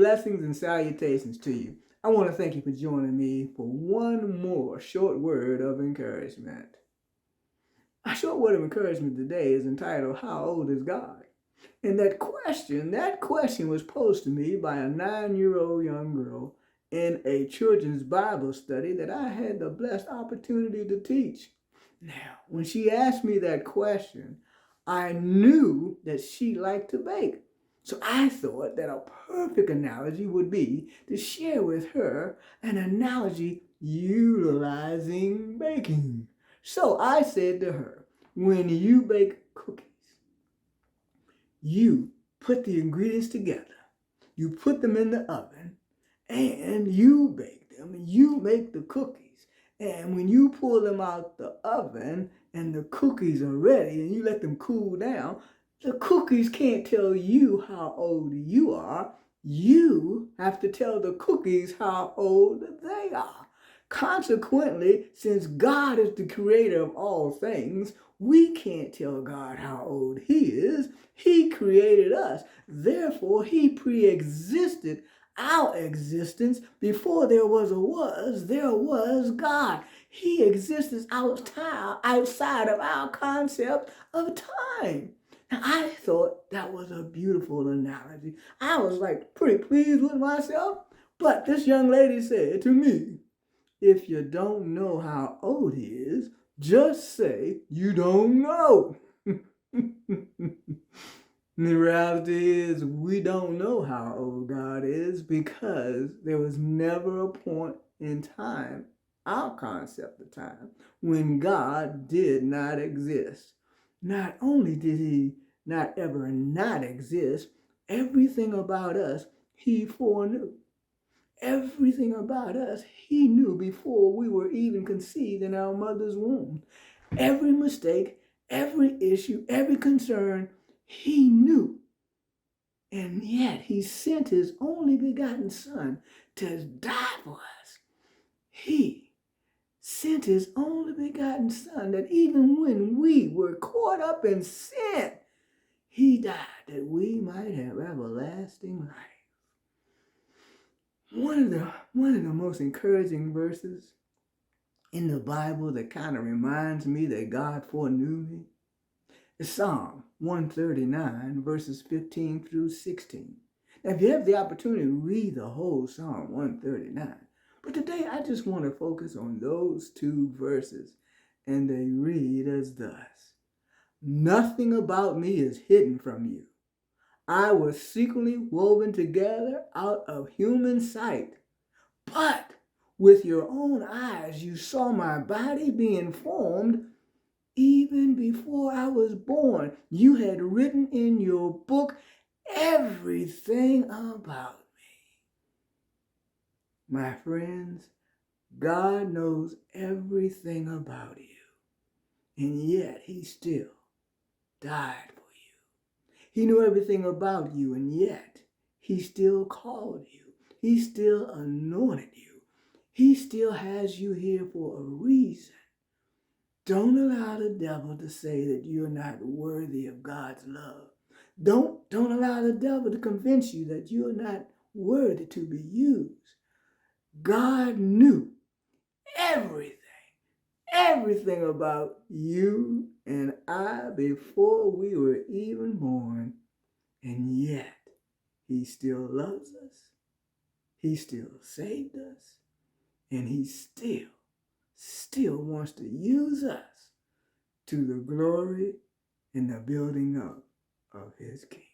Blessings and salutations to you. I want to thank you for joining me for one more short word of encouragement. Our short word of encouragement today is entitled, How Old is God? And that question was posed to me by a 9-year-old young girl in a children's Bible study that I had the blessed opportunity to teach. Now, when she asked me that question, I knew that she liked to bake. So I thought that a perfect analogy would be to share with her an analogy utilizing baking. So I said to her, when you bake cookies, you put the ingredients together, you put them in the oven, and you bake them, and you make the cookies. And when you pull them out the oven and the cookies are ready and you let them cool down, the cookies can't tell you how old you are. You have to tell the cookies how old they are. Consequently, since God is the creator of all things, we can't tell God how old he is. He created us. Therefore, he pre-existed our existence. Before there was God. He exists outside of our concept of time. Now, I thought that was a beautiful analogy. I was pretty pleased with myself. But this young lady said to me, if you don't know how old he is, just say you don't know. The reality is we don't know how old God is because there was never a point in time, our concept of time, when God did not exist. Not only did he not ever not exist, everything about us he foreknew. Everything about us he knew before we were even conceived in our mother's womb. Every mistake, every issue, every concern, he knew. And yet he sent his only begotten Son to die for us. He sent his only begotten Son that even when we were caught up in sin, he died that we might have everlasting life. One of the most encouraging verses in the Bible that kind of reminds me that God foreknew me is Psalm 139, verses 15 through 16. Now, if you have the opportunity to read the whole Psalm 139, but today I just want to focus on those two verses, and they read as thus. Nothing about me is hidden from you. I was secretly woven together out of human sight, but with your own eyes you saw my body being formed. Even before I was born, you had written in your book everything about me. My friends, God knows everything about you, and yet he still died for you. He knew everything about you, and yet he still called you. He still anointed you. He still has you here for a reason. Don't allow the devil to say that you're not worthy of God's love. Don't allow the devil to convince you that you're not worthy to be used. God knew everything about you and I before we were even born. And yet, he still loves us. He still saved us. And he still wants to use us to the glory and the building up of his kingdom.